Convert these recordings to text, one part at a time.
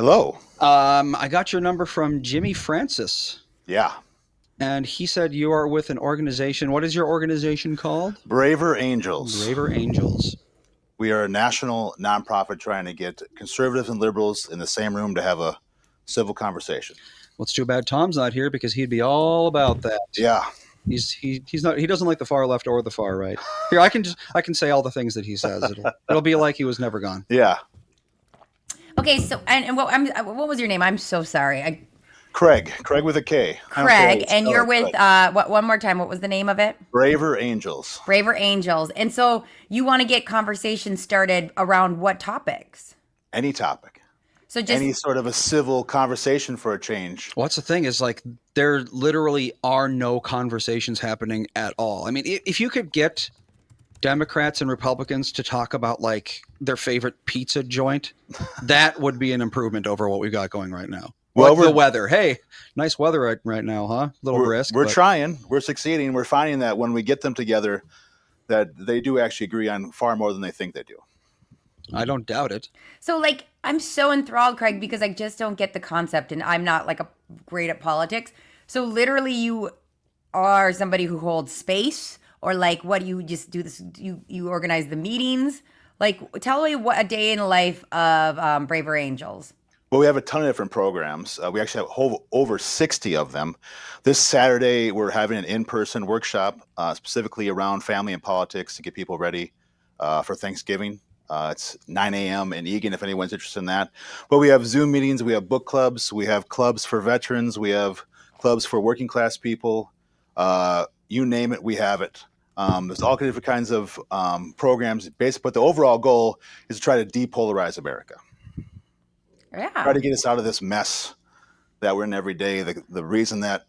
Hello. I got your number from Jimmy Francis, Yeah. and he said you are with an organization. What is your organization called? Braver Angels. Braver Angels. We are a national nonprofit trying to get conservatives and liberals in the same room to have a civil conversation. Well, it's too bad Tom's not here because he'd be all about that. Yeah. He's not, he doesn't like the far left or the far right. Here, I can say all the things that he says. It'll be like he was never gone. Yeah. Okay, so and what was your name? I'm so sorry. Craig. Craig with a K. Craig, and you're with what? One more time. What was the name of it? Braver Angels. Braver Angels. And so you want to get conversations started around what topics? Any topic. So just Any sort of a civil conversation for a change. Well, that's the thing is like there literally are no conversations happening at all. I mean, if you could get Democrats and Republicans to talk about like their favorite pizza joint, that would be an improvement over what we've got going right now. Well, Like the weather. Hey, nice weather right now, huh? A little brisk. We're but- trying. We're succeeding. We're finding that when we get them together, that they do actually agree on far more than they think they do. I don't doubt it. so like I'm so enthralled, Craig, because I just don't get the concept, and I'm not like great at politics. So literally, you are somebody who holds space, or like what do you just do this? You organize the meetings. Like, tell me what a day in the life of Braver Angels. Well, we have a ton of different programs. We actually have over 60 of them. This Saturday, we're having an in-person workshop specifically around family and politics to get people ready for Thanksgiving. It's 9 a.m. in Eagan if anyone's interested in that. But we have Zoom meetings. We have book clubs. We have clubs for veterans. We have clubs for working class people. You name it, we have it. There's all different kinds of programs. But the overall goal is to try to depolarize America. Yeah. Try to get us out of this mess that we're in every day. The reason that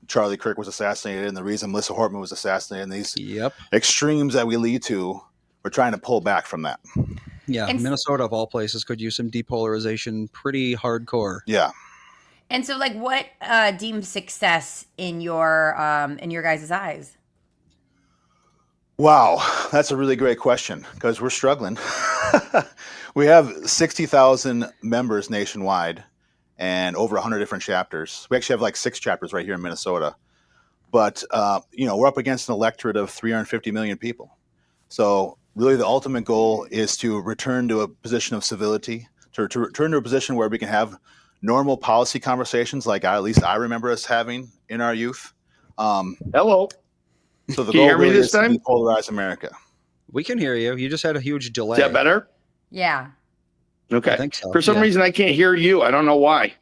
Charlie Kirk was assassinated and the reason Melissa Hortman was assassinated and these extremes that we lead to, we're trying to pull back from that. Yeah, And- Minnesota of all places could use some depolarization pretty hardcore. Yeah. And so, like, what deems success in your guys' eyes? Wow, that's a really great question because we're struggling. We have 60,000 members nationwide and over 100 different chapters. We actually have like 6 chapters right here in Minnesota. But, we're up against an electorate of 350 million people. So really the ultimate goal is to return to a position of civility, to return to a position where we can have normal policy conversations like at least I remember us having in our youth. Hello. So the Can you goal hear me really this is to time? depolarize America. We can hear you. You just had a huge delay. Is that better? Yeah. Okay. I think so. For some yeah. reason, I can't hear you. I don't know why.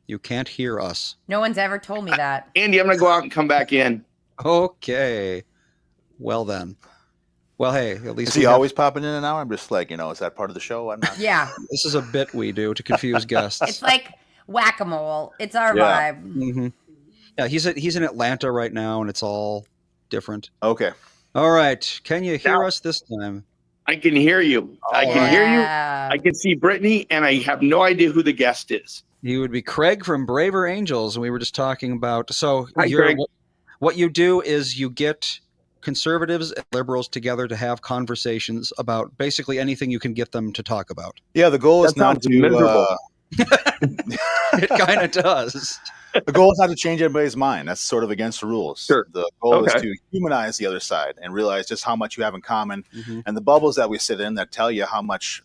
You can't hear us. No one's ever told me that. Andy, I'm going to go out and come back in. Okay. Well then. Well, hey, at least Is he always popping in and out? I'm just like, is that part of the show? I'm not. Yeah. This is a bit we do to confuse guests. It's like whack-a-mole. It's our Yeah. vibe. Mm-hmm. Yeah, he's in Atlanta right now, and it's all different. Okay. All right, can you hear Now- us this time? I can hear you. I can hear you. Yeah. I can see Brittany, and I have no idea who the guest is. He would be Kraig from Braver Angels, and we were just talking about. So Hi, you're, Kraig. what you do is you get conservatives and liberals together to have conversations about basically anything you can get them to talk about. Yeah, the goal is That not sounds to miserable. It kind of does. the goal is not to change everybody's mind. That's sort of against the rules. Sure. The goal is Okay. to humanize the other side and realize just how much you have in common. Mhm. And the bubbles that we sit in that tell you how much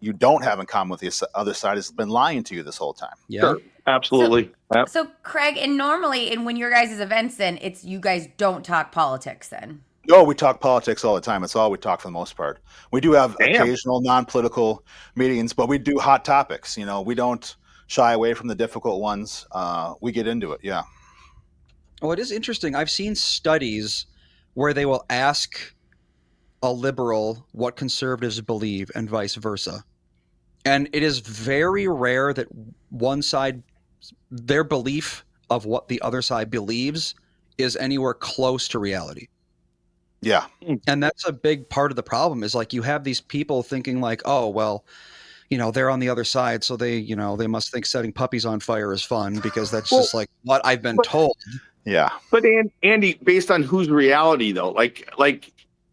you don't have in common with the other side has been lying to you this whole time. Yeah. Sure. Absolutely. Yep. So, Craig, and normally, and when your guys' events, then it's you guys don't talk politics. Then No, we talk politics all the time. It's all we talk for the most part. We do have Damn. occasional non-political meetings, but we do hot topics. We don't shy away from the difficult ones. We get into it. Yeah. Oh, it is interesting. I've seen studies where they will ask a liberal what conservatives believe and vice versa. And it is very rare that one side, their belief of what the other side believes is anywhere close to reality. Yeah. And that's a big part of the problem is like you have these people thinking like, oh, well, they're on the other side. So they must think setting puppies on fire is fun because that's just like what I've been told. Yeah. But Andy, based on whose reality though, like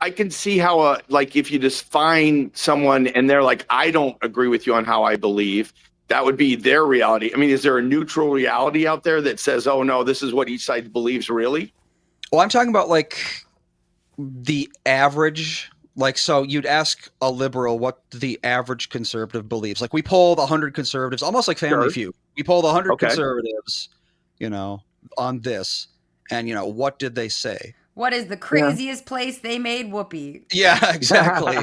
I can see how if you just find someone and they're like, I don't agree with you on how I believe, that would be their reality. I mean, is there a neutral reality out there that says, oh no, this is what each side believes really? Well, I'm talking about like the average. Like, so you'd ask a liberal what the average conservative believes. Like, we polled 100 conservatives, almost like Family Sure. Feud. We polled 100 Okay. conservatives, on this, and what did they say? What is the craziest place they made whoopee? Yeah, exactly.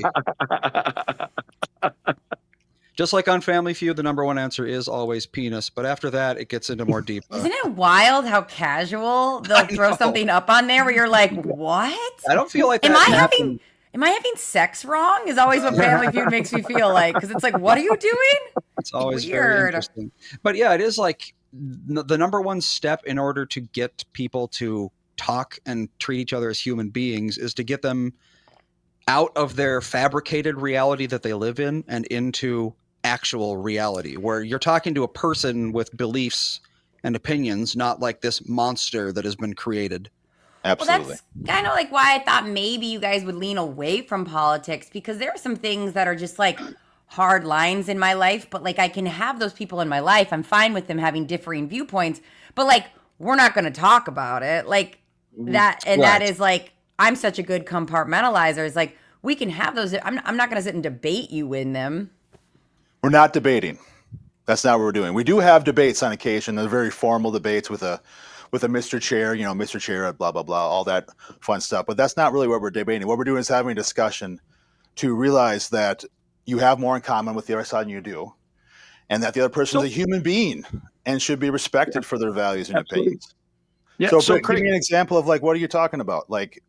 Just like on Family Feud, the number one answer is always penis. But after that, it gets into more deep. Isn't it wild how casual they'll throw something up on there where you're like, what? I don't feel like that Am I happened. having sex wrong? Is always what Family Feud makes me feel like, because it's like, what are you doing? It's always very Weird. interesting. But yeah, it is like the number one step in order to get people to talk and treat each other as human beings is to get them out of their fabricated reality that they live in and into actual reality, where you're talking to a person with beliefs and opinions, not like this monster that has been created. Absolutely. Well, that's kind of like why I thought maybe you guys would lean away from politics, because there are some things that are just like hard lines in my life, but like I can have those people in my life. I'm fine with them having differing viewpoints, but like we're not going to talk about it. Like that, and Right. that is like, I'm such a good compartmentalizer. It's like we can have those. I'm not going to sit and debate you in them. We're not debating. That's not what we're doing. We do have debates on occasion. They're very formal debates with a Mr. Chair, Mr. Chair, blah, blah, blah, all that fun stuff. But that's not really what we're debating. What we're doing is having a discussion to realize that you have more in common with the other side than you do, and that the other person is a human being and should be respected for their values and opinions. Yeah. So, So, give Kraig, me an example of like, what are you talking about? Like,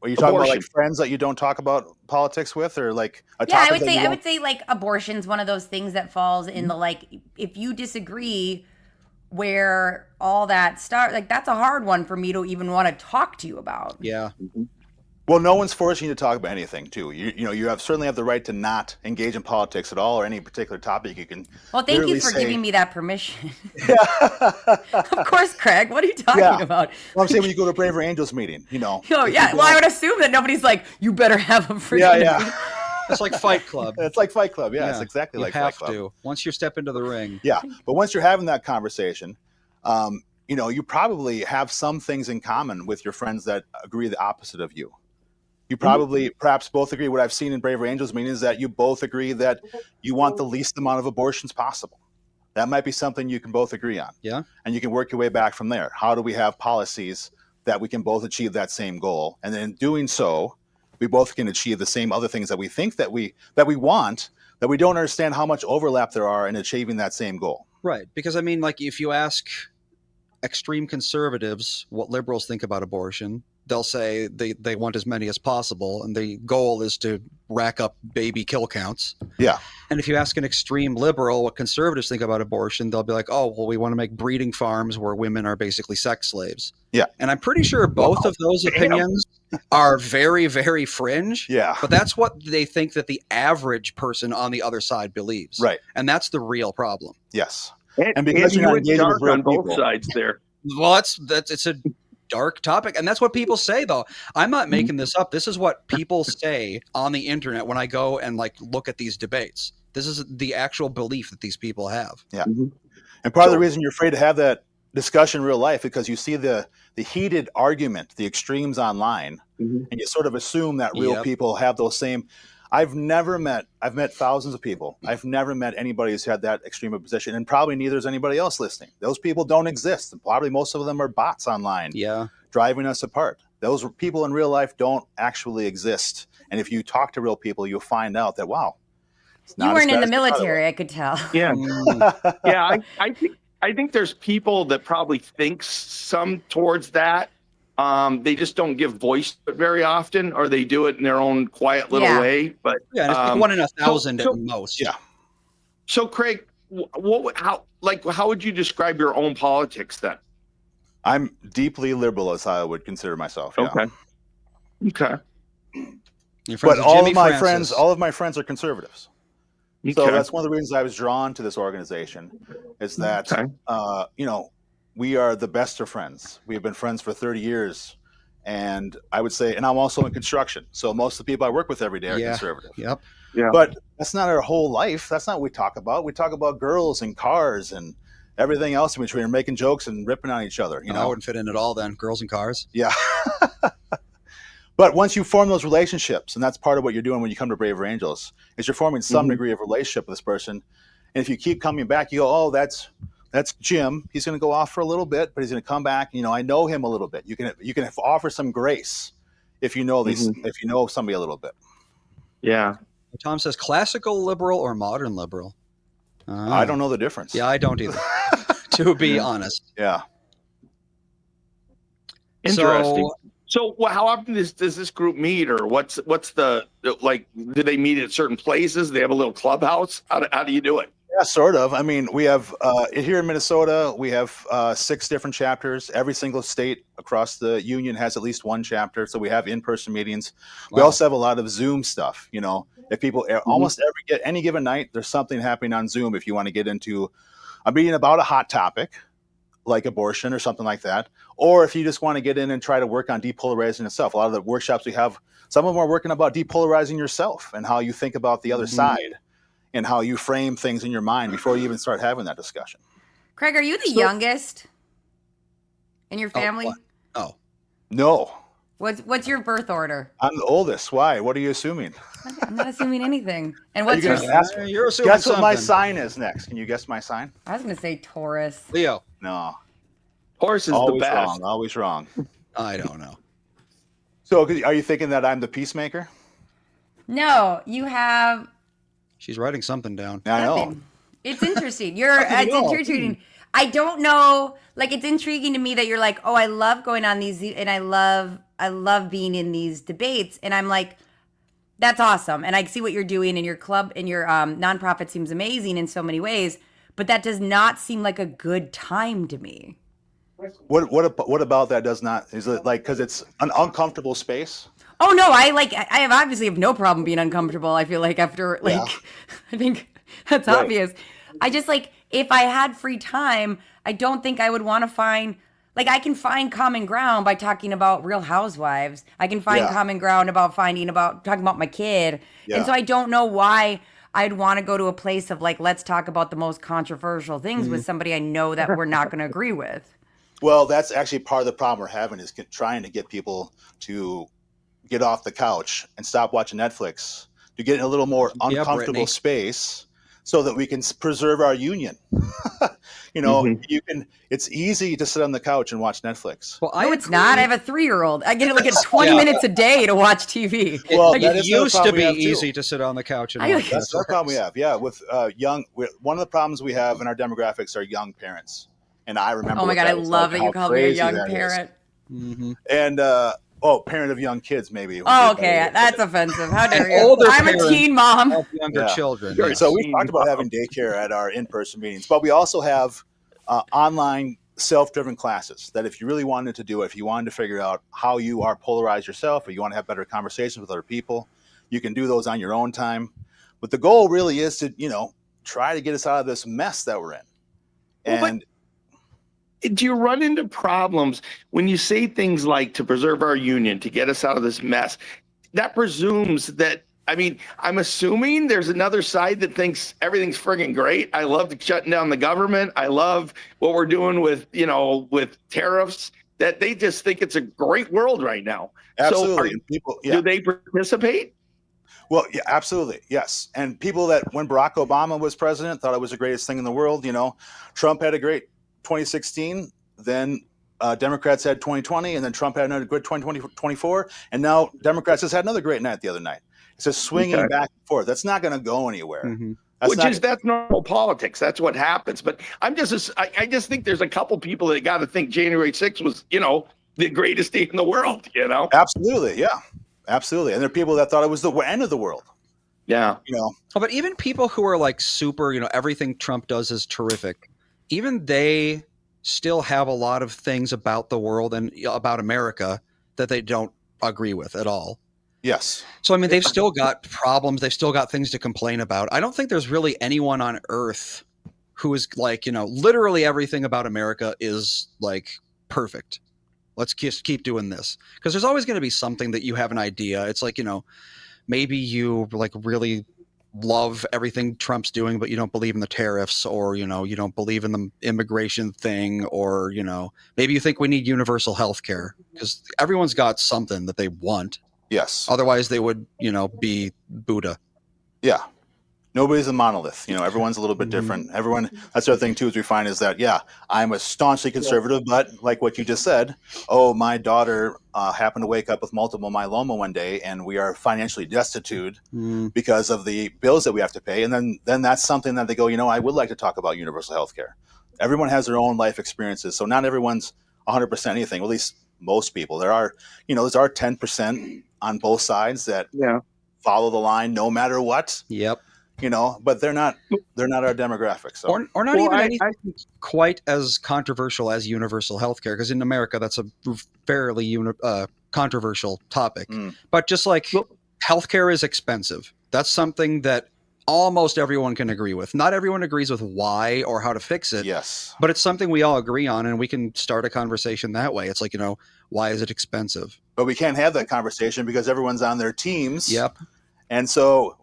are you talking about like Abortion. friends that you don't talk about politics with, or like a Yeah, topic that you I don't- would say like abortion's one of those things that falls in the like, if you disagree where all that start, like that's a hard one for me to even want to talk to you about. Yeah. Well, no one's forcing you to talk about anything, too. You certainly have the right to not engage in politics at all or any particular topic. You can. Well, thank you literally for say- giving me that permission. Yeah. Of course, Craig. What are you talking Yeah. about? Well, I'm saying when you go to a Braver Angels meeting, Oh, if you yeah. go- Well, I would assume that nobody's like, you better have a freaking. Yeah. It's like Fight Club. It's like Fight Club. Yeah, it's exactly you like have Fight Club. to. Once you step into the ring. Yeah, but once you're having that conversation, you probably have some things in common with your friends that agree the opposite of you. You probably, perhaps both agree. What I've seen in Braver Angels meeting is that you both agree that you want the least amount of abortions possible. That might be something you can both agree on. Yeah. And you can work your way back from there. How do we have policies that we can both achieve that same goal? And then in doing so, we both can achieve the same other things that we think that we want, that we don't understand how much overlap there are in achieving that same goal. Right. Because I mean, like if you ask extreme conservatives what liberals think about abortion, they'll say they want as many as possible, and the goal is to rack up baby kill counts. Yeah. And if you ask an extreme liberal what conservatives think about abortion, they'll be like, oh, well, we want to make breeding farms where women are basically sex slaves. Yeah. And I'm pretty sure both of those opinions are very, very fringe. Yeah. But that's what they think that the average person on the other side believes. Right. And that's the real problem. Yes. and because you're you not went engaging with dark real on both people. sides there. Well, it's a dark topic, and that's what people say though. I'm not making this up. This is what people say on the internet when I go and like look at these debates. This is the actual belief that these people have. Yeah. Mm-hmm. And part of the reason you're afraid to have that discussion in real life, because you see the heated argument, the extremes online, Mhm. and you sort of assume that real Yep. people have those same. I've met thousands of people. I've never met anybody who's had that extreme of position, and probably neither is anybody else listening. Those people don't exist. And probably most of them are bots online Yeah. driving us apart. Those people in real life don't actually exist. And if you talk to real people, you'll find out that, wow, it's You not as weren't in bad the as we thought it military, I could tell. Yeah. Mm, Yeah. I think there's people that probably think some towards that. They just don't give voice to it very often, or they do it in their own quiet little Yeah. way. But yeah, and it's like 1 in 1,000 so- at most. Yeah. so, Craig, how would you describe your own politics then? I'm deeply liberal, as I would consider myself. Yeah. Okay. Your friends But with all Jimmy of my Francis. friends are conservatives. So Okay. that's one of the reasons I was drawn to this organization, is that Okay. we are the best of friends. We have been friends for 30 years, And I would say, and I'm also in construction, so most of the people I work with every day are Yeah. conservative. Yep. Yeah. But that's not our whole life. That's not what we talk about. We talk about girls and cars and everything else in between, making jokes and ripping on each other. You I know, wouldn't fit in at all then. Girls and cars. yeah. But once you form those relationships, and that's part of what you're doing when you come to Braver Angels, is you're forming some degree of relationship with this person. And if you keep coming back, you go, oh, that's Jim. He's going to go off for a little bit, but he's going to come back. You know, I know him a little bit. You can offer some grace if you know these, if you know somebody a little bit. Yeah. Tom says classical liberal or modern liberal. I don't know the difference. Yeah, I don't either. To be honest. Yeah. Interesting. So how often does this group meet, or what's the, like, do they meet at certain places? Do they have a little clubhouse? How do you do it? Yeah, sort of. I mean, we have here in Minnesota, we have 6 different chapters. Every single state across the union has at least one chapter. So we have in-person meetings. We Wow. also have a lot of Zoom stuff. You know, if people almost any given night, there's something happening on Zoom. If you want to get into a meeting about a hot topic like abortion or something like that, or if you just want to get in and try to work on depolarizing itself. A lot of the workshops we have, some of them are working about depolarizing yourself and how you think about the other side and how you frame things in your mind before you even start having that discussion. Kraig, are you the youngest in your family? Oh, No, What's your birth order? I'm the oldest. Why? What are you assuming? I'm not assuming anything. And Are what's you your? gonna ask? you're assuming Guess what my something. sign is next. Can you guess my sign? I was gonna say Taurus. Leo. No. Horse is the Always best. wrong. Always wrong. I don't know. So are you thinking that I'm the peacemaker? No, you have She's writing something down. I know. nothing. It's interesting. You're Nothing at all. it's intriguing. I don't know. Like, it's intriguing to me that you're like, oh, I love going on these, and I love being in these debates, and I'm like, that's awesome. And I see what you're doing, and your club and your nonprofit seems amazing in so many ways, but that does not seem like a good time to me. What about that does not? Is it like because it's an uncomfortable space? Oh no, I have obviously have no problem being uncomfortable. I feel like after like Yeah. I think that's Right. obvious. I just like if I had free time, I don't think I would want to find like I can find common ground by talking about Real Housewives. I can find Yeah. common ground about talking about my kid. Yeah. And so I don't know why I'd want to go to a place of like let's talk about the most controversial things with somebody I know that we're not going to agree with. Well, that's actually part of the problem we're having is trying to get people to get off the couch and stop watching Netflix, to get in a little more Yeah, uncomfortable Brittany. space so that we can preserve our union. You know, it's easy to sit on the couch and watch Netflix. Well, No, it's not. I have a 3-year-old. I get to look at 20 Yeah. minutes a day to watch TV. Well, It that is another used to problem we be have, too. easy to sit on the couch and I- watch That's the Netflix. problem we have. Yeah, with one of the problems we have in our demographics are young parents. And I remember. Oh my what God, I was love like, that you how called me a crazy young that is. parent. Mhm. And parent of young kids, maybe. Oh, okay. That's offensive. How dare you? older I'm a parent. teen mom. Of younger Yeah. children. Sure. yes. So we've talked about having daycare at our in-person meetings, but we also have online self-driven classes that if you really wanted to do it, if you wanted to figure out how you are polarized yourself, or you want to have better conversations with other people, you can do those on your own time. But the goal really is to, try to get us out of this mess that we're in. Well, but- And Do you run into problems when you say things like to preserve our union, to get us out of this mess? That presumes that, I mean, I'm assuming there's another side that thinks everything's friggin' great. I love shutting down the government. I love what we're doing with tariffs, that they just think it's a great world right now. absolutely. So And people, do they participate? Well, yeah, absolutely. Yes. And people that when Barack Obama was president thought it was the greatest thing in the world. Trump had a great 2016, then Democrats had 2020, and then Trump had another good 2024. And now Democrats just had another great night the other night. It's just swinging Okay. back and forth. That's not going to go anywhere. Mhm. That's not, That's normal politics. That's what happens. But I just think there's a couple people that got to think January 6th was, the greatest day in the world, absolutely. Yeah, absolutely. And there are people that thought it was the end of the world. Yeah. Oh, but even people who are like super, everything Trump does is terrific. Even they still have a lot of things about the world and about America that they don't agree with at all. Yes. So, I mean, they've still got problems. They've still got things to complain about. I don't think there's really anyone on earth who is like, literally everything about America is like perfect. Let's just keep doing this. Because there's always going to be something that you have an idea. It's like, maybe you like really love everything Trump's doing, but you don't believe in the tariffs, or, you don't believe in the immigration thing, or, maybe you think we need universal health care, because everyone's got something that they want. Yes. Otherwise they would, be Buddha. Yeah. Nobody's a monolith. Everyone's a little bit different. Everyone, that's the other thing too, is we find is that, I'm a staunchly conservative, but like what you just said, my daughter happened to wake up with multiple myeloma one day, and we are financially destitute because of the bills that we have to pay. And then that's something that they go, I would like to talk about universal health care. Everyone has their own life experiences. So not everyone's 100% anything, at least most people. There are 10% on both sides that follow the line no matter what. Yep. But they're not our demographic. So. Or not even anything quite as controversial as universal health care, because in America that's a fairly controversial topic. But just like healthcare is expensive. That's something that almost everyone can agree with. Not everyone agrees with why or how to fix it. Yes. But it's something we all agree on, and we can start a conversation that way. It's like, why is it expensive? But we can't have that conversation because everyone's on their teams. Yep. And so,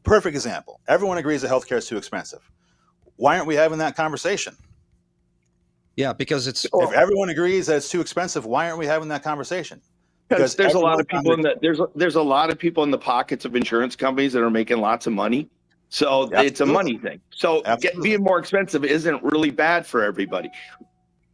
perfect example. Everyone agrees that healthcare is too expensive. Why aren't we having that conversation? Yeah, because it's if everyone agrees that it's too expensive, why aren't we having that conversation? Because there's a lot of people there's a lot of people in the pockets of insurance companies that are making lots of money. So it's a money thing. So being more expensive isn't really bad for everybody.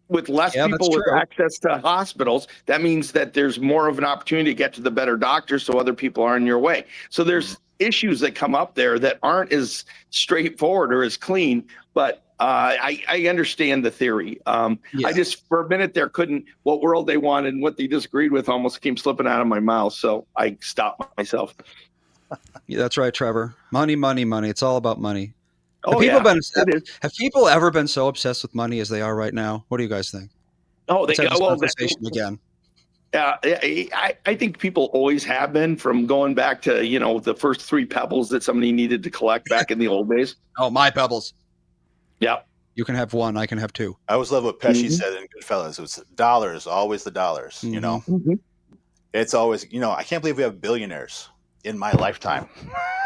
With less people with access to hospitals, that means that there's more of an opportunity to get to the better doctors, so other people are in your way. So there's issues that come up there that aren't as straightforward or as clean, but I understand the theory. I just, for a minute there, what world they wanted and what they disagreed with almost came slipping out of my mouth, so I stopped myself. Yeah, that's right, Trevor. Money, money, money. It's all about money. Have people ever been so obsessed with money as they are right now? What do you guys think? Conversation again. I think people always have been, from going back to the first 3 pebbles that somebody needed to collect back in the old days. Oh, my pebbles. Yeah. You can have 1. I can have 2. I always love what Pesci said in Goodfellas. It was dollars, always the dollars. It's always I can't believe we have billionaires in my lifetime.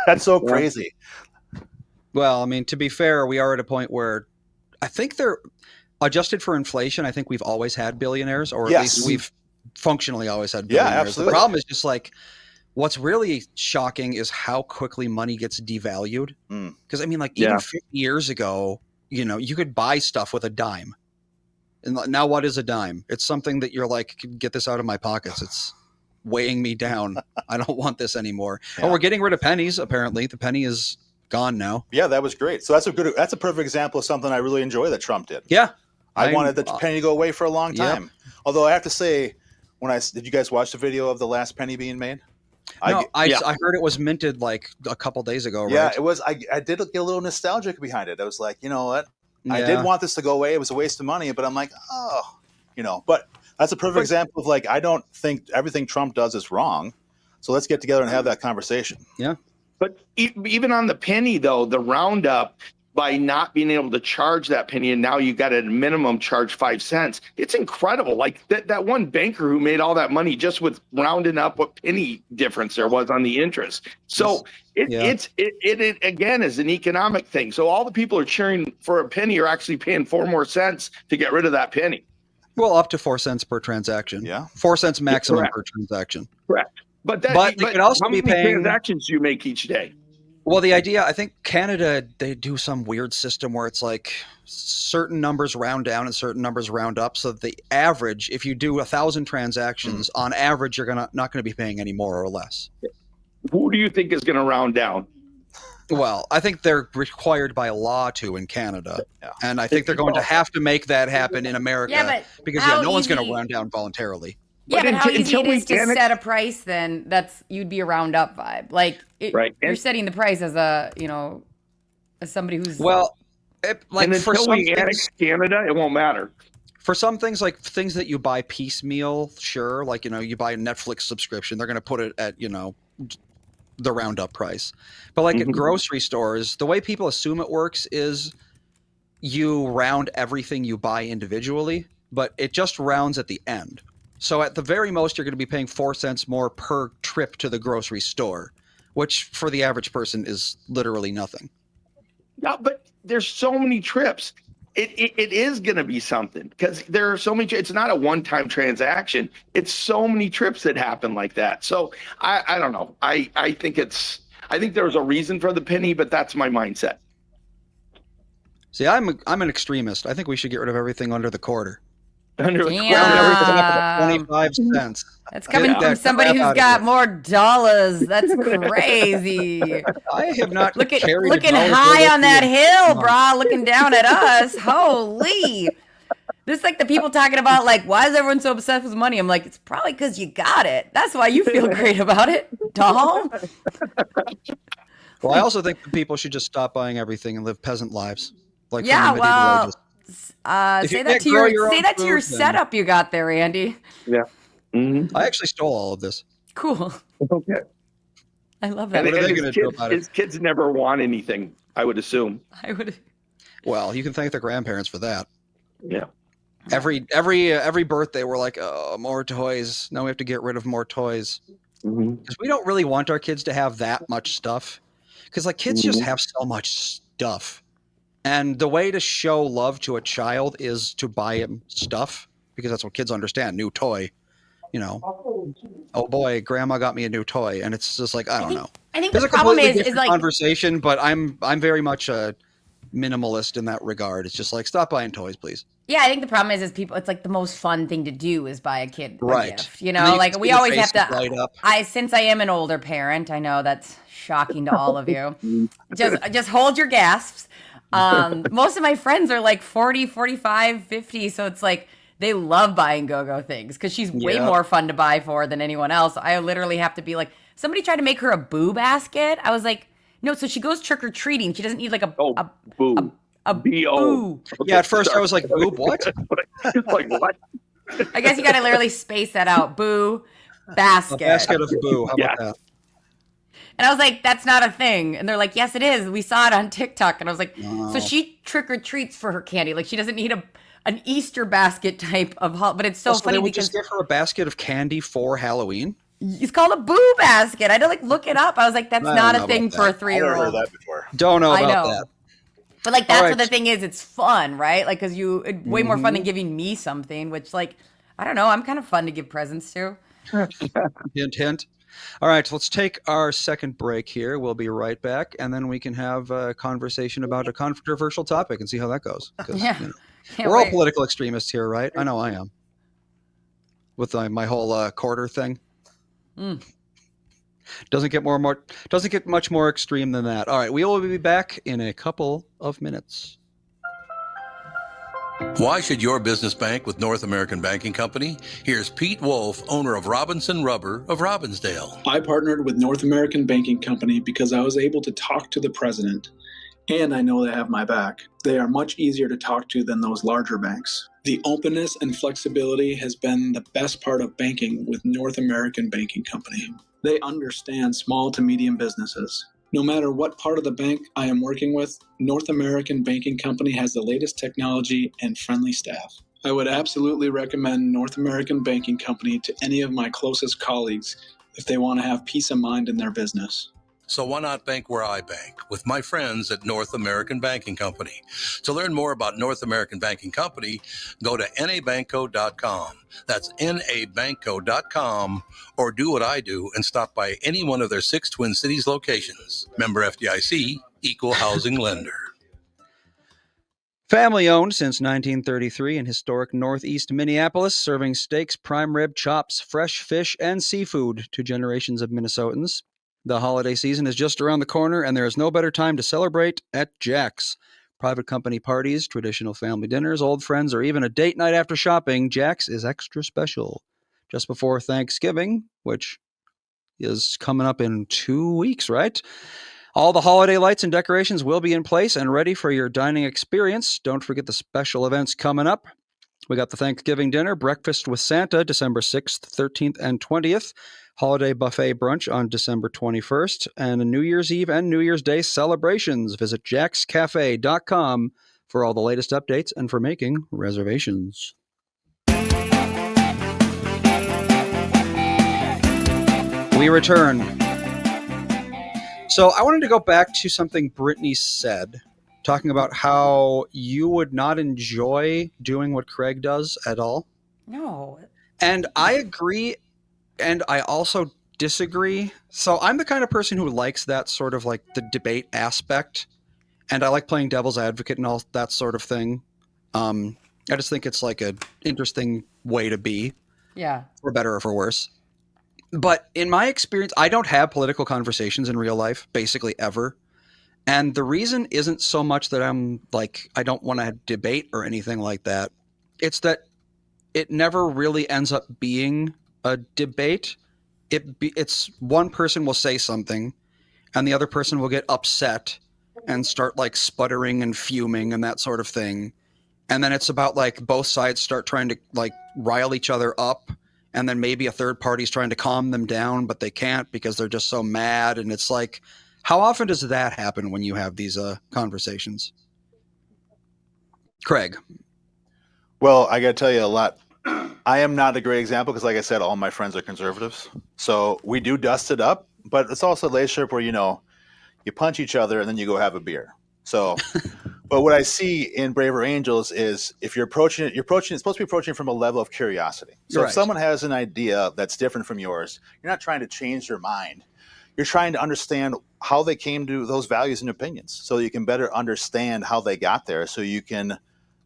That's so crazy. Well, I mean, to be fair, we are at a point where I think they're adjusted for inflation. I think we've always had billionaires, or at least we've functionally always had billionaires. Yeah, absolutely. The problem is just like, what's really shocking is how quickly money gets devalued. Because I mean, like even 50 years ago, you could buy stuff with a dime. And now what is a dime? It's something that you're like, get this out of my pockets. It's weighing me down. I don't want this anymore. Yeah. Oh, we're getting rid of pennies. Apparently the penny is gone now. Yeah, that was great. So that's a perfect example of something I really enjoy that Trump did. Yeah. I wanted the penny to go away for a long time. Yep. Although I have to say, did you guys watch the video of the last penny being made? No, I heard it was minted like a couple days ago, right? Yeah, it was. I did get a little nostalgic behind it. I was like, you know what? Yeah. I did want this to go away. It was a waste of money, but I'm like, but that's a perfect example of like, I don't think everything Trump does is wrong. So let's get together and have that conversation. Yeah. But even on the penny, though, the roundup, by not being able to charge that penny, and now you got to at a minimum charge 5 cents. It's incredible. Like that one banker who made all that money just with rounding up what penny difference there was on the interest. So it again is an economic thing. So all the people are cheering for a penny are actually paying 4 more cents to get rid of that penny. Well, up to 4 cents per transaction. Yeah, 4 cents maximum per transaction. Correct. But they could also how be many paying transactions do you make each day? Well, the idea, I think Canada, they do some weird system where it's like certain numbers round down and certain numbers round up. So the average, if you do 1,000 transactions, on average, you're not going to be paying any more or less. Who do you think is going to round down? Well, I think they're required by law to in Canada. Yeah. And I think they're going to have to make that happen in America because no one's going to round down voluntarily. Yeah, but how easy it is to set a price, then you'd be a round up vibe. Like you're setting the price as as somebody who's until we annex Canada, it won't matter. For some things, like things that you buy piecemeal, sure. Like, you buy a Netflix subscription, they're going to put it at, the roundup price. But like at grocery stores, the way people assume it works is you round everything you buy individually, but it just rounds at the end. So at the very most, you're going to be paying 4 cents more per trip to the grocery store, which for the average person is literally nothing. Yeah, but there's so many trips. It is going to be something because there are so many. It's not a one-time transaction. It's so many trips that happen like that. So I don't know. I think there's a reason for the penny, but that's my mindset. See, I'm an extremist. I think we should get rid of everything under the quarter. Under the Everything up to Damn. 25 cents. That's coming Get from that somebody crap who's out of got here. more dollars. That's crazy. I have not Looking carried a dollar high bill on that in hill, months. brah, looking down at us. Holy. This is like the people talking about, like, why is everyone so obsessed with money? I'm like, it's probably because you got it. That's why you feel great about it, doll. Well, I also think that people should just stop buying everything and live peasant lives. Like Yeah, from the medieval well, ages. If say you that can't to grow your your say own that to your food, then- setup you got there, Andy. Yeah. Mm-hmm. I actually stole all of this. Cool. Okay. I love And, that. What are they and gonna his do kids, about it? his kids never want anything, I would assume. I would. Well, you can thank their grandparents for that. Yeah. Every birthday, we're like, oh, more toys. Now we have to get rid of more toys Mm-hmm. because we don't really want our kids to have that much stuff. Because like kids just Mhm. have so much stuff, and the way to show love to a child is to buy him stuff because that's what kids understand. New toy, you know. Oh boy, grandma got me a new toy, and it's just like I don't know. I think There's the a problem completely is different like conversation, but I'm very much a minimalist in that regard. It's just like stop buying toys, please. yeah, I think the problem is people. It's like the most fun thing to do is buy a kid a Right. gift. You And then know, you like can we see their always have faces to. light up. Since I am an older parent, I know that's shocking to all of you. Just hold your gasps. Most of my friends are like 40, 45, 50, so it's like they love buying go-go things because she's way Yeah. more fun to buy for than anyone else. I literally have to be like, somebody tried to make her a boo basket. I was like, no, so she goes trick-or-treating. She doesn't need like Oh, boo. a B-O. boo. Yeah, at first I was like, boob, what? It's like, what? I guess you got to literally space that out. Boo basket. A basket of boo. How Yeah. about that? And I was like, that's not a thing. And they're like, yes, it is. We saw it on TikTok. And I was like, so she trick or treats for her candy. Like she doesn't need an Easter basket type of, but it's so So funny they would because just give her a basket of candy for Halloween. it's called a boo basket. I had to like look it up. I was like, that's I not don't a know thing about for a that. I've never heard 3-year-old. that before. Don't know I about know. that. But like that's All what the right. thing is. It's fun, right? Like because it's way more fun than giving me something. Which like I don't know. I'm kind of fun to give presents to. Hint, hint. All right, let's take our second break here. We'll be right back, and then we can have a conversation about a controversial topic and see how that goes. 'Cause, Yeah. you know, Can't we're all wait. political extremists here, right? I know I am. With my whole quarter thing. Mm. Doesn't get much more extreme than that. All right, we will be back in a couple of minutes. Why should your business bank with North American Banking Company? Here's Pete Wolf, owner of Robinson Rubber of Robbinsdale. I partnered with North American Banking Company because I was able to talk to the president, and I know they have my back. They are much easier to talk to than those larger banks. The openness and flexibility has been the best part of banking with North American Banking Company. They understand small to medium businesses. No matter what part of the bank I am working with, North American Banking Company has the latest technology and friendly staff. I would absolutely recommend North American Banking Company to any of my closest colleagues if they want to have peace of mind in their business. So why not bank where I bank with my friends at North American Banking Company? To learn more about North American Banking Company, go to nabanco.com. That's nabanco.com, or do what I do and stop by any one of their 6 Twin Cities locations. Member FDIC, equal housing lender. Family owned since 1933 in historic Northeast Minneapolis, serving steaks, prime rib, chops, fresh fish, and seafood to generations of Minnesotans. The holiday season is just around the corner, and there is no better time to celebrate at Jack's. Private company parties, traditional family dinners, old friends, or even a date night after shopping, Jack's is extra special. Just before Thanksgiving, which is coming up in 2 weeks, right? All the holiday lights and decorations will be in place and ready for your dining experience. Don't forget the special events coming up. We got the Thanksgiving dinner, breakfast with Santa, December 6th, 13th, and 20th. Holiday buffet brunch on December 21st, and a New Year's Eve and New Year's Day celebrations. Visit jackscafe.com for all the latest updates and for making reservations. we return. So I wanted to go back to something Brittany said, talking about how you would not enjoy doing what Kraig does at all. No. And I agree, and I also disagree. So I'm the kind of person who likes that sort of like the debate aspect, and I like playing devil's advocate and all that sort of thing. I just think it's like an interesting way to be, Yeah. for better or for worse. But in my experience, I don't have political conversations in real life, basically ever. And the reason isn't so much that I'm like, I don't want to debate or anything like that. It's that it never really ends up being a debate. It's one person will say something and the other person will get upset and start like sputtering and fuming and that sort of thing. And then it's about like both sides start trying to like rile each other up. And then maybe a third party's trying to calm them down, but they can't because they're just so mad. And it's like, how often does that happen when you have these conversations? Kraig. Well, I got to tell you a lot. I am not a great example because, like I said, all my friends are conservatives. So we do dust it up, but it's also a relationship where, you punch each other and then you go have a beer. So, but what I see in Braver Angels is if you're approaching it, it's supposed to be approaching from a level of curiosity. So Right. if someone has an idea that's different from yours, you're not trying to change their mind. You're trying to understand how they came to those values and opinions so you can better understand how they got there so you can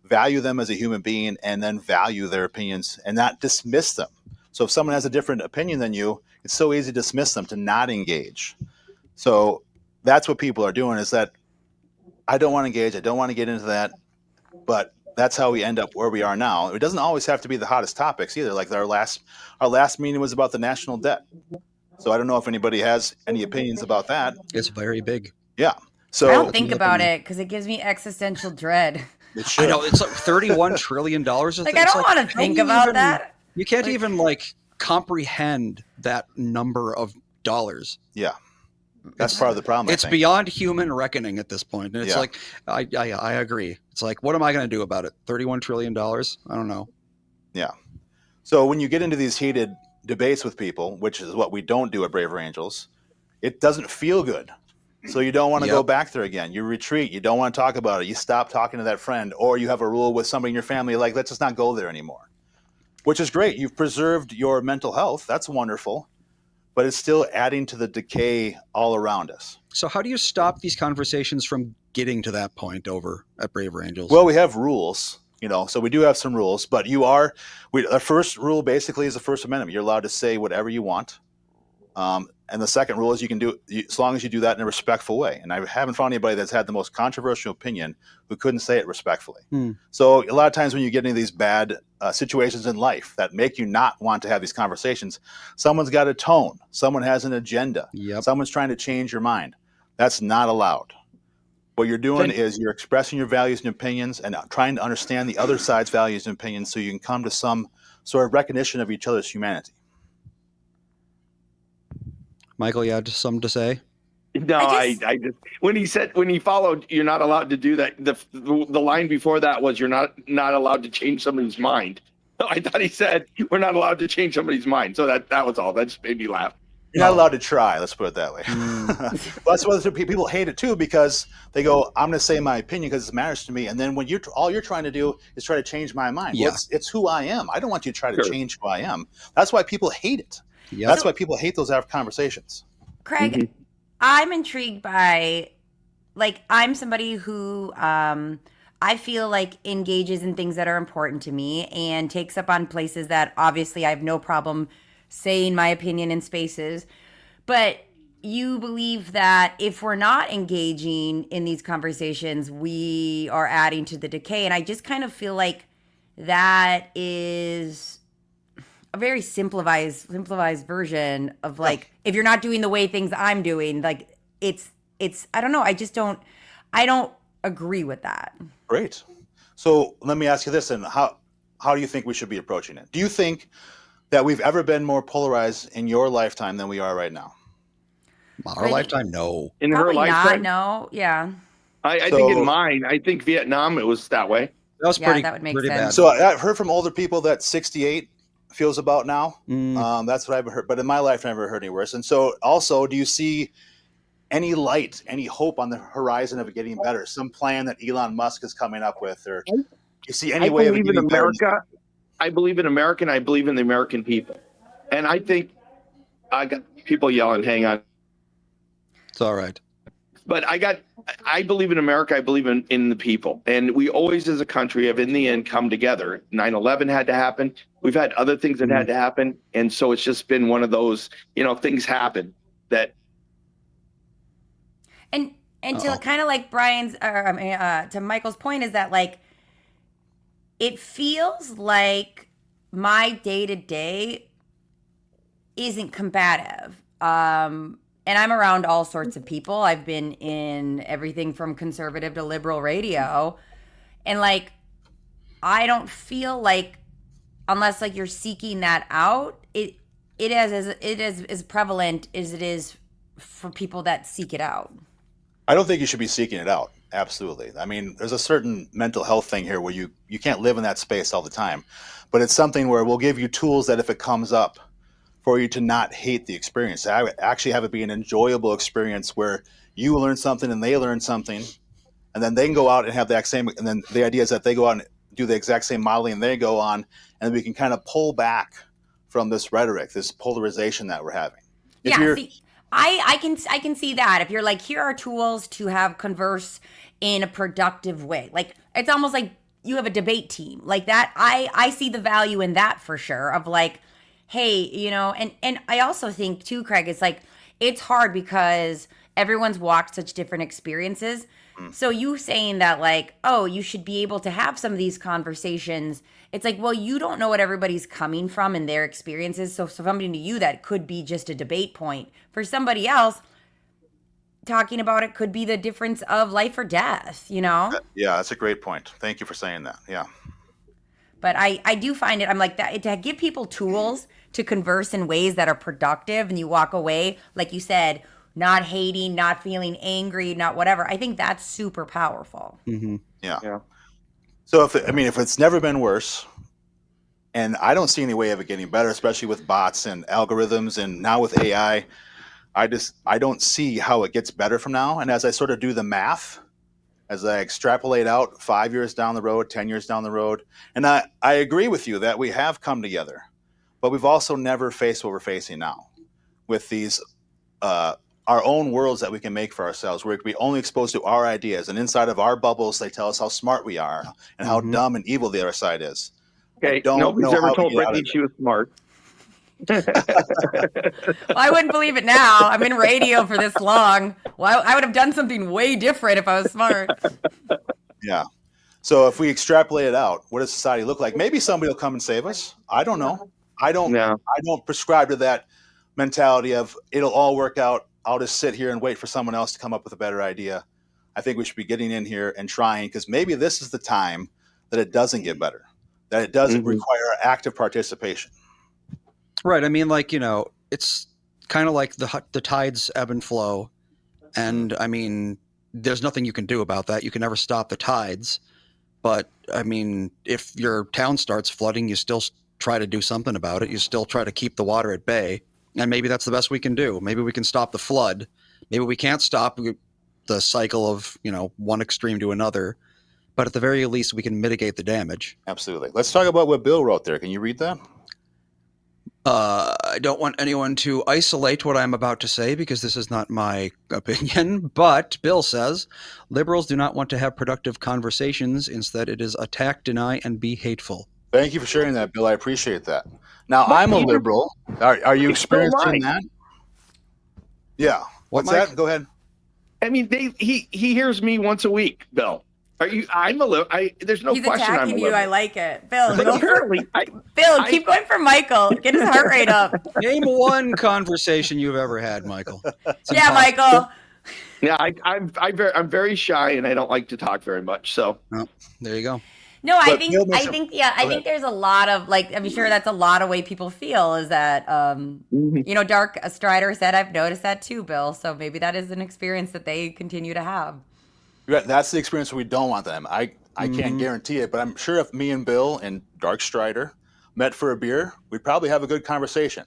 value them as a human being and then value their opinions and not dismiss them. So if someone has a different opinion than you, it's so easy to dismiss them, to not engage. So that's what people are doing, is that I don't want to engage. I don't want to get into that. But that's how we end up where we are now. It doesn't always have to be the hottest topics either. Like our last meeting was about the national debt. So I don't know if anybody has any opinions about that. It's very big. Yeah. So I don't think about it because it gives me existential dread. it should. I know it's like $31 trillion. Like, I don't want to think about that. You can't even like comprehend that number of dollars. Yeah. That's part of the problem. It's beyond human reckoning at this point. And it's like, I agree. It's like, what am I going to do about it? $31 trillion? I don't know. Yeah. So when you get into these heated debates with people, which is what we don't do at Braver Angels, it doesn't feel good. So you don't want to go back there again. You retreat. You don't want to talk about it. You stop talking to that friend, or you have a rule with somebody in your family, like, let's just not go there anymore, which is great. You've preserved your mental health. That's wonderful. But it's still adding to the decay all around us. So how do you stop these conversations from getting to that point over at Braver Angels? Well, we have rules, so we do have some rules, but our first rule basically is the First Amendment. You're allowed to say whatever you want. And the second rule is you can do, as long as you do that in a respectful way. And I haven't found anybody that's had the most controversial opinion who couldn't say it respectfully. So a lot of times when you get into these bad situations in life that make you not want to have these conversations, someone's got a tone, someone has an agenda, someone's trying to change your mind. That's not allowed. What you're doing is you're expressing your values and opinions and trying to understand the other side's values and opinions so you can come to some sort of recognition of each other's humanity. Michael, you had something to say? No, I just when he followed, you're not allowed to do that. The line before that was you're not allowed to change somebody's mind. I thought he said we're not allowed to change somebody's mind. So that was all. That just made me laugh. You're not allowed to try. Let's put it that way. That's what people hate it too, because they go, "I'm going to say my opinion because it matters to me." And then when all you're trying to do is try to change my mind. Yeah. Well, it's who I am. I don't want you to try to change who I am. That's why people hate it. Yep. That's why people hate those conversations. Kraig, I'm intrigued by, like, I'm somebody who I feel like engages in things that are important to me and takes up on places that obviously I have no problem saying my opinion in spaces. But you believe that if we're not engaging in these conversations, we are adding to the decay. And I just kind of feel like that is a very simplified version of, like, if you're not doing the way things I'm doing, like, it's I don't know. I don't agree with that. Great. So let me ask you this, and how do you think we should be approaching it? Do you think that we've ever been more polarized in your lifetime than we are right now? Our lifetime, no. In Probably her lifetime, no. Yeah. I think in mine, I think Vietnam, it was that way. That was Yeah, that would make pretty sense. bad. So I've heard from older people that 68 feels about now. That's what I've heard. But in my life, I never heard any worse. And so, also, do you see any light, any hope on the horizon of it getting better? Some plan that Elon Musk is coming up with, or do you see any I way of it believe in getting better? America. I believe in America, and I believe in the American people. And I think I got people yelling. Hang on. It's all right. But I believe in America. I believe in the people. And we always, as a country, have in the end come together. 9/11 had to happen. We've had other things that had to happen. And so it's just been one of those, things happen that. And to kind of like Brian's, to Michael's point is that like, it feels like my day to day isn't combative. And I'm around all sorts of people. I've been in everything from conservative to liberal radio. And like, I don't feel like, unless like you're seeking that out, it is as prevalent as it is for people that seek it out. I don't think you should be seeking it out. Absolutely. I mean, there's a certain mental health thing here where you can't live in that space all the time. But it's something where we'll give you tools that if it comes up, for you to not hate the experience. I would actually have it be an enjoyable experience where you learn something and they learn something, and then they can go out and have the exact same. And then the idea is that they go out and do the exact same modeling, and they go on, and we can kind of pull back from this rhetoric, this polarization that we're having. I can see that. If you're like, here are tools to have converse in a productive way. Like, it's almost like you have a debate team like that. I see the value in that for sure, of like, hey, and I also think too, Kraig, it's like, it's hard because everyone's walked such different experiences. So you saying that like, oh, you should be able to have some of these conversations. It's like, well, you don't know what everybody's coming from in their experiences. So somebody to you that could be just a debate point. For somebody else, talking about it could be the difference of life or death, Yeah, that's a great point. Thank you for saying that. Yeah. But I do find it, I'm like, that to give people tools to converse in ways that are productive, and you walk away, like you said, not hating, not feeling angry, not whatever. I think that's super powerful. Mm-hmm. Yeah. So if it's never been worse, and I don't see any way of it getting better, especially with bots and algorithms, and now with AI, I don't see how it gets better from now. And as I sort of do the math, as I extrapolate out 5 years down the road, 10 years down the road, and I agree with you that we have come together, but we've also never faced what we're facing now with these our own worlds that we can make for ourselves. We're only exposed to our ideas, and inside of our bubbles, they tell us how smart we are and how dumb and evil the other side is. Okay, nobody's ever told Brittany she was smart. Well, I wouldn't believe it now. I'm in radio for this long. Well, I would have done something way different if I was smart. Yeah. So if we extrapolate it out, what does society look like? Maybe somebody will come and save us. I don't know. I don't prescribe to that mentality of it'll all work out. I'll just sit here and wait for someone else to come up with a better idea. I think we should be getting in here and trying, because maybe this is the time that it doesn't get better, that it doesn't require active participation. Right. I mean, like, it's kind of like the tides ebb and flow. And I mean, there's nothing you can do about that. You can never stop the tides. But I mean, if your town starts flooding, you still try to do something about it. You still try to keep the water at bay. And maybe that's the best we can do. Maybe we can stop the flood. Maybe we can't stop the cycle of, one extreme to another. But at the very least, we can mitigate the damage. Absolutely. Let's talk about what Bill wrote there. Can you read that? I don't want anyone to isolate what I'm about to say because this is not my opinion. But Bill says, liberals do not want to have productive conversations. Instead, it is attack, deny, and be hateful. Thank you for sharing that, Bill. I appreciate that. Now, I'm a liberal. Are you experiencing that? Yeah. What's that? Go ahead. I mean, he hears me once a week, Bill. I'm a liberal. There's no He's question I'm a attacking you. liberal. I like it. Bill, But apparently, keep going for Michael. Get his heart rate up. Name one conversation you've ever had, Michael. Yeah, Michael. Yeah, I'm very shy and I don't like to talk very much. So there you go. No, I think there's a lot of I'm sure that's a lot of way people feel is that Dark Strider said I've noticed that too, Bill. So maybe that is an experience that they continue to have. That's the experience we don't want them. I can't guarantee it, but I'm sure if me and Bill and Dark Strider, met for a beer, we'd probably have a good conversation.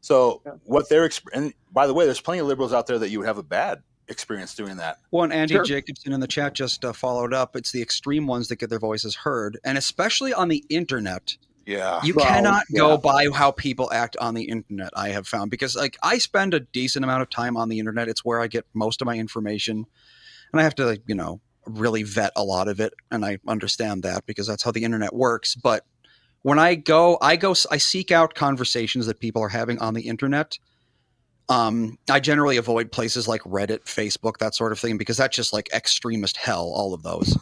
So what they're and by the way, there's plenty of liberals out there that you would have a bad experience doing that. Well, and Andy Sure. Jacobson in the chat just followed up. It's the extreme ones that get their voices heard, and especially on the internet. Yeah. You Well, cannot yeah. go by how people act on the internet, I have found, because like I spend a decent amount of time on the internet. It's where I get most of my information, and I have to, you know, really vet a lot of it, and I understand that because that's how the internet works. But when I seek out conversations that people are having on the internet. I generally avoid places like Reddit, Facebook, that sort of thing, because that's just like extremist hell, all of those.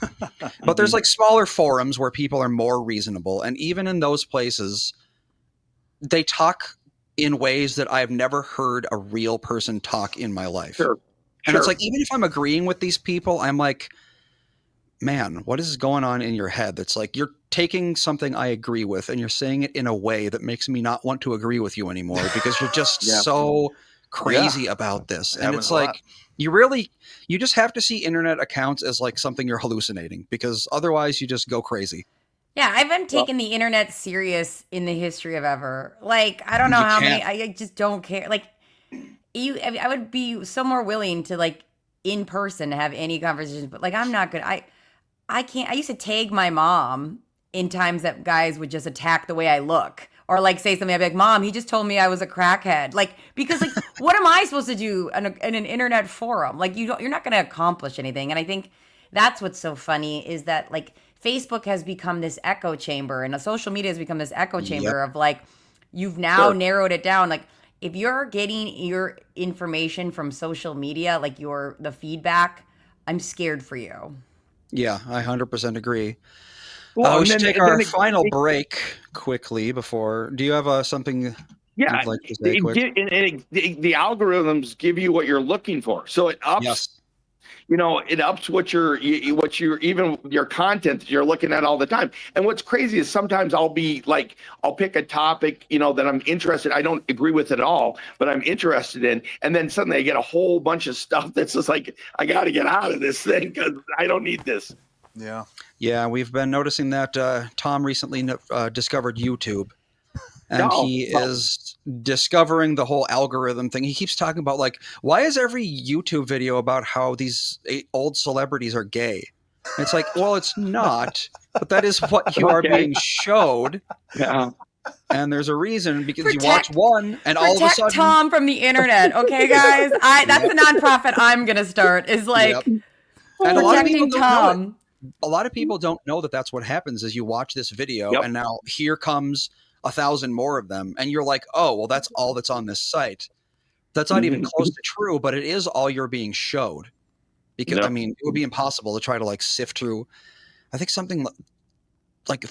But there's like smaller forums where people are more reasonable. And even in those places, they talk in ways that I've never heard a real person talk in my life. Sure. And it's like, even if I'm agreeing with these people, I'm like, man, what is going on in your head? That's like, you're taking something I agree with and you're saying it in a way that makes me not want to agree with you anymore because you're just so crazy about this. And it's like, you just have to see internet accounts as like something you're hallucinating, because otherwise you just go crazy. Yeah, I haven't taken the internet serious in the history of ever. Like, I don't know how many, I just don't care. Like, I would be so more willing to, like, in person have any conversations, but like, I'm not good. I can't. I used to tag my mom in times that guys would just attack the way I look, or like say something. I'd be like, "Mom, he just told me I was a crackhead." Like, because like, what am I supposed to do in an internet forum? Like, you're not going to accomplish anything. And I think that's what's so funny is that like Facebook has become this echo chamber, and social media has become this echo chamber of like, you've now narrowed it down. Like, if you're getting your information from social media, like the feedback, I'm scared for you. Yeah, I 100% agree. Well, we should take our final break quickly before. Do you have something you'd like to say quick? The algorithms give you what you're looking for, so it ups. You know, it ups what you're even your content that you're looking at all the time. And what's crazy is sometimes I'll pick a topic, you know, that I'm interested. I don't agree with at all, but I'm interested in, and then suddenly I get a whole bunch of stuff that's just like, I got to get out of this thing because I don't need this. Yeah, we've been noticing that Tom recently discovered YouTube. And he is discovering the whole algorithm thing. He keeps talking about, like, why is every YouTube video about how these old celebrities are gay? And it's like, well, it's not, but that is what you are being showed. Yeah. And there's a reason, because you watch one and all of a sudden... Tom from the internet, okay, guys? That's the nonprofit I'm going to start, is like, and a lot of people Tom. don't know it. A lot of people don't know that that's what happens is you watch this video and now here comes 1,000 more of them, and you're like, oh, well, that's all that's on this site. That's not even close to true, but it is all you're being showed. Because I mean, it would be impossible to try to like sift through. I think something like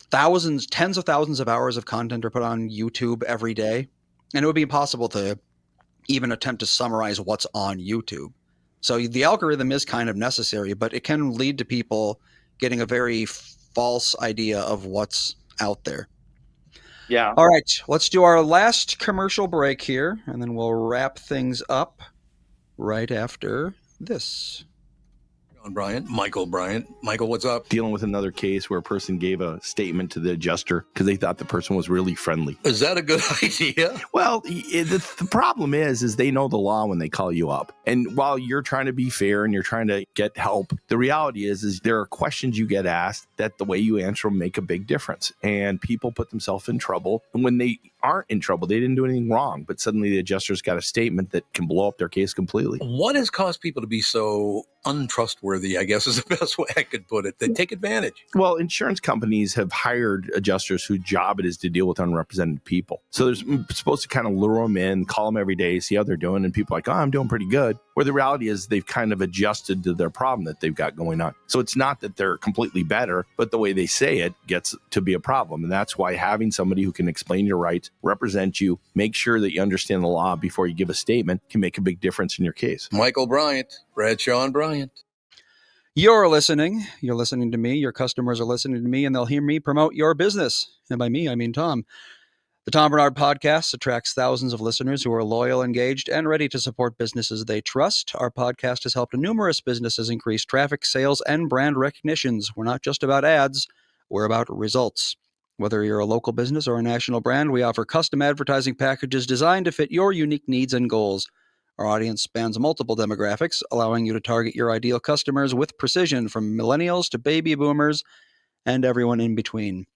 tens of thousands of hours of content are put on YouTube every day, and it would be impossible to even attempt to summarize what's on YouTube. So the algorithm is kind of necessary, but it can lead to people getting a very false idea of what's out there. Yeah. All right, let's do our last commercial break here, and then we'll wrap things up right after this. Michael Bryant. Michael, what's up? Dealing with another case where a person gave a statement to the adjuster because they thought the person was really friendly. Is that a good idea? Well, the problem is they know the law when they call you up. And while you're trying to be fair and you're trying to get help, the reality is there are questions you get asked that the way you answer them make a big difference. And people put themselves in trouble. And when they aren't in trouble, they didn't do anything wrong, but suddenly the adjuster's got a statement that can blow up their case completely. What has caused people to be so untrustworthy, I guess is the best way I could put it? They take advantage. Well, insurance companies have hired adjusters whose job it is to deal with unrepresented people. So they're supposed to kind of lure them in, call them every day, see how they're doing. And people are like, oh, I'm doing pretty good. Where the reality is they've kind of adjusted to their problem that they've got going on. So it's not that they're completely better, but the way they say it gets to be a problem. And that's why having somebody who can explain your rights, represent you, make sure that you understand the law before you give a statement can make a big difference in your case. Michael Bryant, Bradshaw and Bryant. You're listening to me, your customers are listening to me, and they'll hear me promote your business. And by me, I mean Tom. The Tom Bernard Podcast attracts thousands of listeners who are loyal, engaged, and ready to support businesses they trust. Our podcast has helped numerous businesses increase traffic, sales, and brand recognitions. We're not just about ads, we're about results. Whether you're a local business or a national brand, we offer custom advertising packages designed to fit your unique needs and goals. Our audience spans multiple demographics, allowing you to target your ideal customers with precision, from millennials to baby boomers and everyone in between.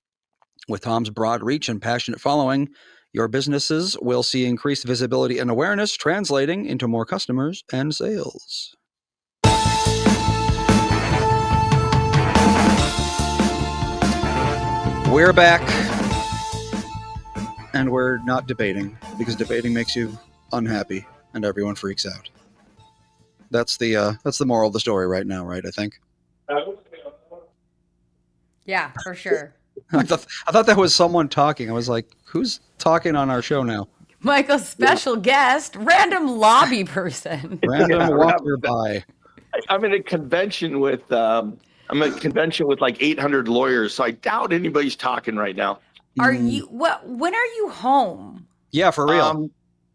With Tom's broad reach and passionate following, your businesses will see increased visibility and awareness, translating into more customers and sales. We're back, and we're not debating, because debating makes you unhappy and everyone freaks out. That's the moral of the story right now, right? I think. Yeah, for sure. I thought that was someone talking. I was like, who's talking on our show now? Michael's special guest, random lobby person. Random walker by. I'm in a convention with like 800 lawyers, so I doubt anybody's talking right now. Are you when are you home? Yeah, for real.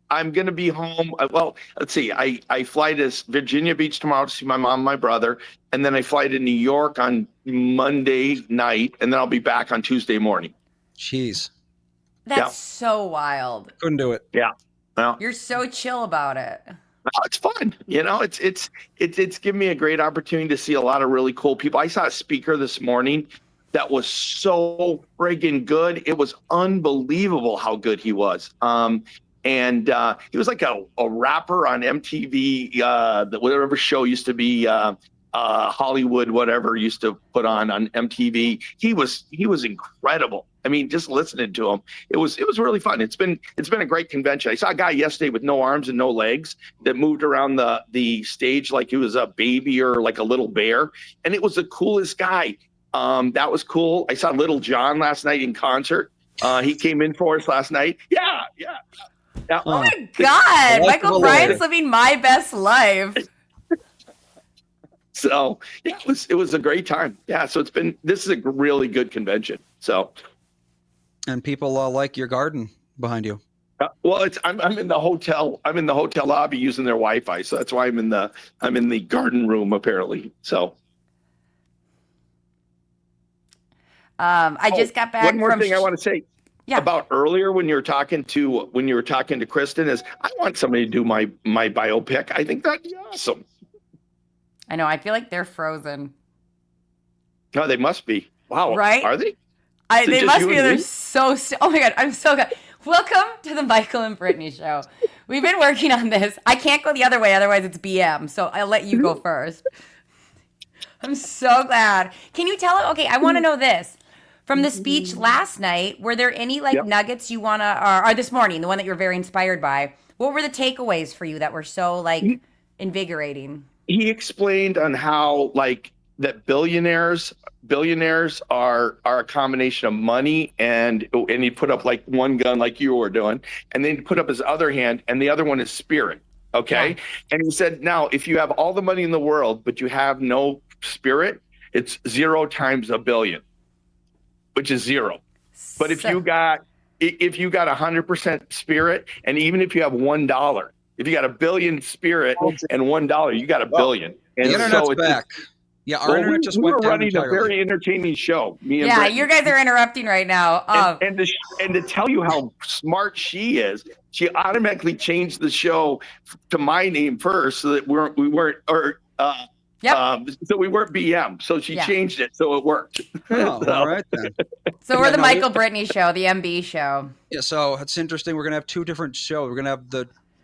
I'm going to be home. Well, let's see. I fly to Virginia Beach tomorrow to see my mom and my brother. And then I fly to New York on Monday night. And then I'll be back on Tuesday morning. Jeez. That's so wild. Couldn't do it. Yeah. Well, You're so chill about it. it's fun. It's given me a great opportunity to see a lot of really cool people. I saw a speaker this morning that was so friggin' good. It was unbelievable how good he was. And he was like a rapper on MTV, whatever show used to be Hollywood, whatever used to put on MTV. He was incredible. I mean, just listening to him, it was really fun. It's been a great convention. I saw a guy yesterday with no arms and no legs that moved around the stage like he was a baby or like a little bear, and it was the coolest guy. That was cool. I saw Little John last night in concert. He came in for us last night. Yeah. Oh my God, Michael Bryan's living my best life. So yeah, it was a great time. Yeah, so this is a really good convention. So, and people like your garden behind you. Well, I'm in the hotel. I'm in the hotel lobby using their Wi-Fi, so that's why I'm in the garden room apparently. So. I just got back. One more thing I want to say. Yeah. About earlier when you were talking to Kristen is I want somebody to do my biopic. I think that'd be awesome. I know. I feel like they're frozen. No, they must be. Wow. Right? Are they? They must be. They're so. Oh my God. I'm so good. Welcome to the Michael and Brittany show. We've been working on this. I can't go the other way. Otherwise it's BM. So I'll let you go first. I'm so glad. Can you tell? Okay. I want to know this. From the speech last night, were there any nuggets you want to, or this morning, the one that you're very inspired by, what were the takeaways for you that were so invigorating? He explained on how that billionaires are a combination of money and he put up one gun like you were doing, and then he put up his other hand, and the other one is spirit. Okay. Yeah. And he said, now, if you have all the money in the world, but you have no spirit, it's 0 times a billion. Which is 0. But if you got 100% spirit, and even if you have $1, if you got a billion spirit and $1, you got a billion. And the internet's back. Yeah, our internet just went down. We're running entirely. a very entertaining show. Me and yeah, Brittany. You guys are interrupting right now. And to tell you how smart she is, she automatically changed the show to my name first, so that we weren't. Yep. So we weren't BM, so she changed it, so it worked. Oh, all right then. So we're the Michael Brittany show, the MB show. Yeah, so it's interesting. We're gonna have 2 different shows. We're gonna have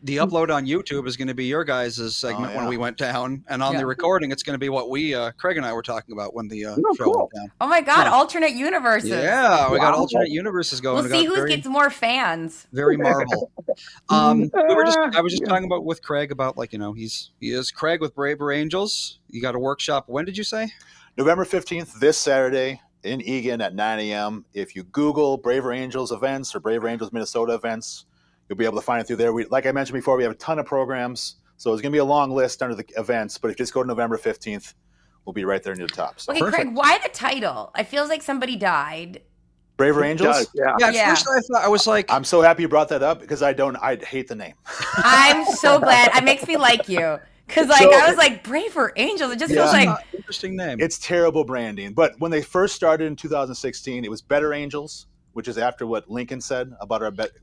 the upload on YouTube is gonna be your guys' segment when we went down, and on the recording, it's gonna be what Kraig and I were talking about when the show went down. Oh my God, alternate universes. Yeah, we got alternate universes going. We'll see who gets more fans. Very Marvel. I was just talking about with Kraig about he is Kraig with Braver Angels. You got a workshop. When did you say? November 15th, this Saturday in Eagan at 9 a.m. If you Google Braver Angels events or Braver Angels Minnesota events, you'll be able to find it through there. Like I mentioned before, we have a ton of programs. So it's going to be a long list under the events. But if you just go to November 15th, we'll be right there near the top. So. Okay, Kraig, why the title? It feels like somebody died. Braver Angels? Yeah, first I thought, I was like... I'm so happy you brought that up because I hate the name. I'm so glad. It makes me like you. Because like So- I was like braver angels. It just feels Yeah. like Interesting name. It's terrible branding. But when they first started in 2016, it was Better Angels, which is after what Lincoln said about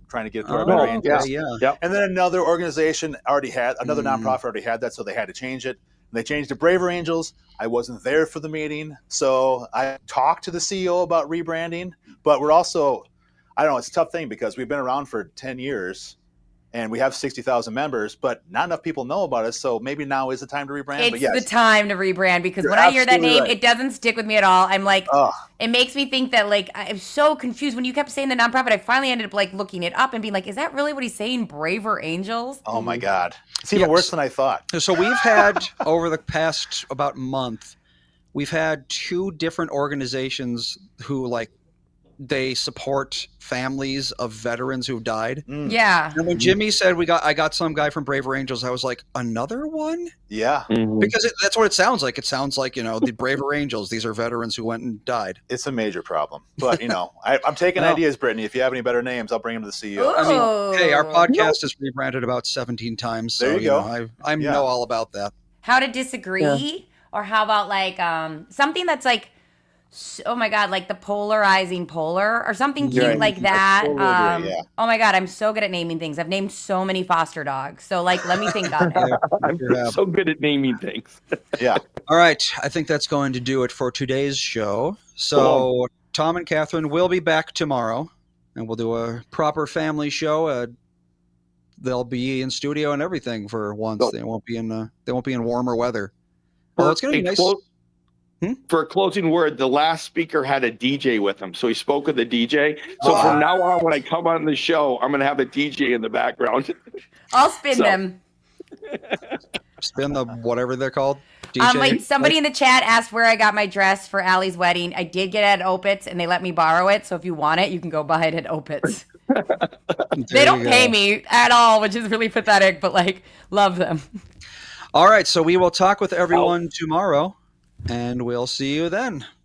trying to get to our Better okay, Angels. yeah. And then another organization already had, another nonprofit already had that, so they had to change it. And they changed to Braver Angels. I wasn't there for the meeting, so I talked to the CEO about rebranding. But we're also, I don't know, it's a tough thing because we've been around for 10 years and we have 60,000 members, but not enough people know about us. So maybe now is the time to rebrand. it's But yes, the time to rebrand because You're when I hear that absolutely name, right. it doesn't stick with me at all. I'm like, Ugh. it makes me think that like I'm so confused. When you kept saying the nonprofit, I finally ended up like looking it up and being like, is that really what he's saying? Braver Angels? Oh my God. It's even worse than I thought. So we've had over the past about month, we've had 2 different organizations who like they support families of veterans who've died. Yeah. And when Jimmy said I got some guy from Braver Angels, I was like, another one? Yeah. Because that's what it sounds like. It sounds like, the Braver Angels. These are veterans who went and died. It's a major problem. But, I'm taking Well- ideas, Brittany. If you have any better names, I'll bring them to the CEO. I mean, hey, our Ooh. podcast is rebranded about 17 times. So, There you go. I Yeah. know all about that. How to disagree? Or how about like something that's like, oh my God, like the polarizing polar or something cute Right. like that. totally agree, yeah. Oh my God, I'm so good at naming things. I've named so many foster dogs. So like, let me think on it. I'm so good at naming things. Yeah. All right. I think that's going to do it for today's show. So, Tom and Catherine will be back tomorrow, and we'll do a proper family show. They'll be in studio and everything for once. Oh. They won't be in warmer weather. Oh, it's going to be nice. For a closing word, the last speaker had a DJ with him, so he spoke with the DJ. So Wow. from now on, when I come on the show, I'm going to have a DJ in the background. I'll spin So- them. Spin the whatever they're called. DJ. Like somebody in the chat asked where I got my dress for Allie's wedding. I did get it at Opitz and they let me borrow it. So if you want it, you can go buy it at Opitz. They don't pay me at all, which is really pathetic, but like, love them. All right. So we will talk with everyone tomorrow, and we'll see you then.